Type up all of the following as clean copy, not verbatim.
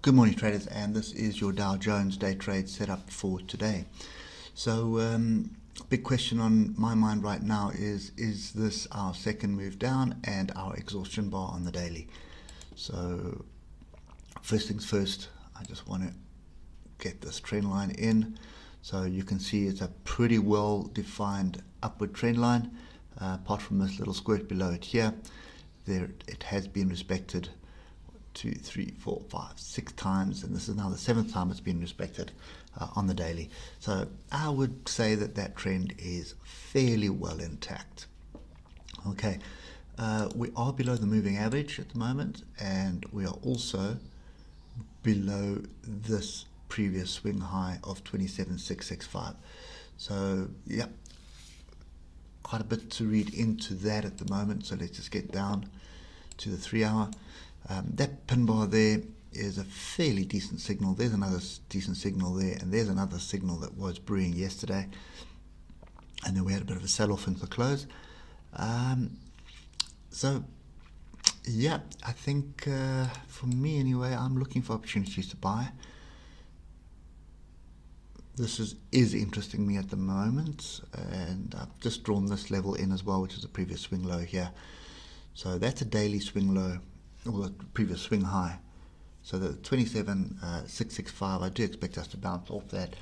Good morning, traders, and this is your Dow Jones day trade setup for today. So, big question on my mind right now is this our second move down and our exhaustion bar on the daily? So, first things first, I just want to get this trend line in. So you can see it's a pretty well defined upward trend line, apart from this little squirt below it here. There, it has been respected 2, 3, 4, 5, 6 times, and this is now the 7th time it's been respected on the daily. So I would say that that trend is fairly well intact. Okay, we are below the moving average at the moment, and we are also below this previous swing high of 27,665. So yeah, quite a bit to read into that at the moment. So let's just get down to the 3 hour. That pin bar there is a fairly decent signal. There's another decent signal there, and there's another signal that was brewing yesterday, and then we had a bit of a sell-off into the close. So yeah, I think for me anyway, I'm looking for opportunities to buy. This is interesting me at the moment, and I've just drawn this level in as well, which is the previous swing low here. So that's a daily swing low, or the previous swing high. So the 27,665, I do expect us to bounce off that.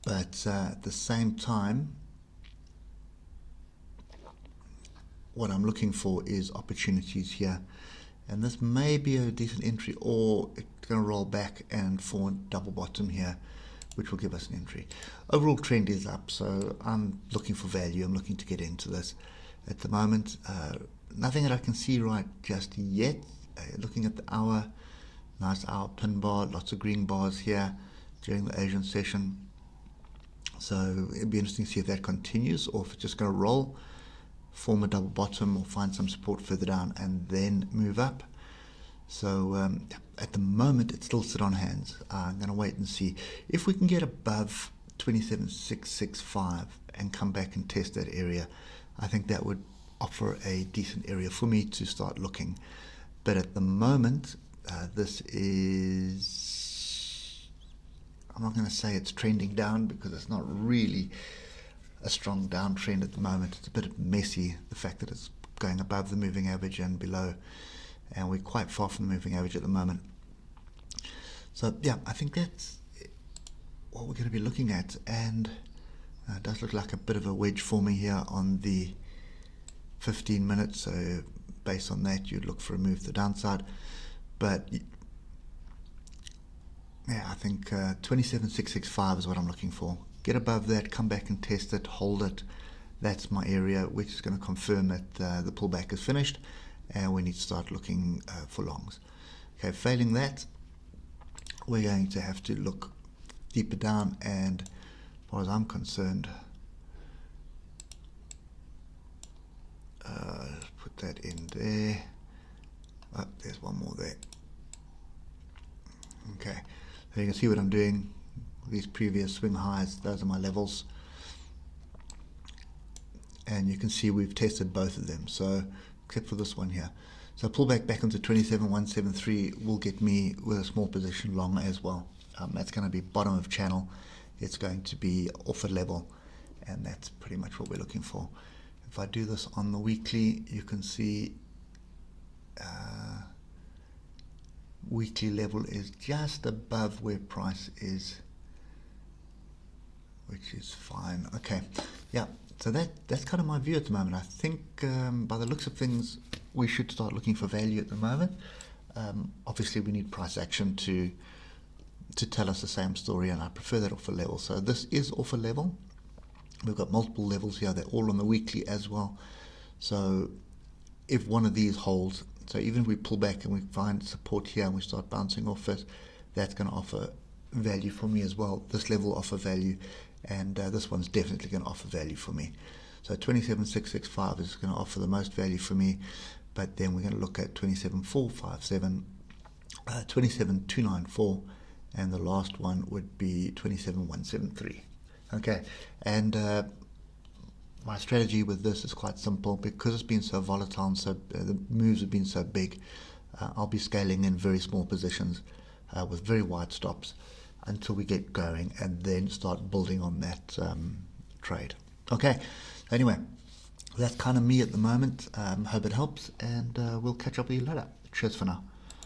But at the same time, what I'm looking for is opportunities here. And this may be a decent entry, or it's going to roll back and form double bottom here, which will give us an entry. Overall trend is up, so I'm looking for value. I'm looking to get into this at the moment. Nothing that I can see right just yet. Looking at the hour, nice hour pin bar, lots of green bars here during the Asian session. So it'll be interesting to see if that continues, or if it's just going to roll, form a double bottom, or find some support further down and then move up. So at the moment it's still sit on hands. I'm going to wait and see if we can get above 27,665 and come back and test that area. I think that would offer a decent area for me to start looking. But at the moment, this is, I'm not going to say it's trending down, because it's not really a strong downtrend at the moment. It's a bit messy, the fact that it's going above the moving average and below, and we're quite far from the moving average at the moment. So yeah, I think that's what we're going to be looking at, and it does look like a bit of a wedge for me here on the 15 minutes. So based on that, you'd look for a move to the downside. But yeah, I think 27,665 is what I'm looking for. Get above that, come back and test it, hold it. That's my area, which is going to confirm that the pullback is finished, and we need to start looking for longs. Okay, failing that, we're going to have to look deeper down, and as far as I'm concerned, put that in there. Oh, there's one more there. Okay, so you can see what I'm doing. These previous swing highs, those are my levels, and you can see we've tested both of them, so except for this one here. So pullback back into 27,173 will get me with a small position long as well. That's going to be bottom of channel. It's going to be off a level, and that's pretty much what we're looking for. If I do this on the weekly, you can see weekly level is just above where price is, which is fine. Okay, yeah, so that's kind of my view at the moment. I think by the looks of things, we should start looking for value at the moment. Obviously we need price action to tell us the same story, and I prefer that off a level. So this is off a level. We've got multiple levels here. They're all on the weekly as well. So if one of these holds, so even if we pull back and we find support here and we start bouncing off it, that's going to offer value for me as well. This level will offer value, and this one's definitely going to offer value for me. So 27,665 is going to offer the most value for me, but then we're going to look at 27,457, 27,294, and the last one would be 27,173. Okay, and my strategy with this is quite simple. Because it's been so volatile and so the moves have been so big, I'll be scaling in very small positions with very wide stops until we get going, and then start building on that trade. Okay, anyway, that's kind of me at the moment. Hope it helps, and we'll catch up with you later. Cheers for now.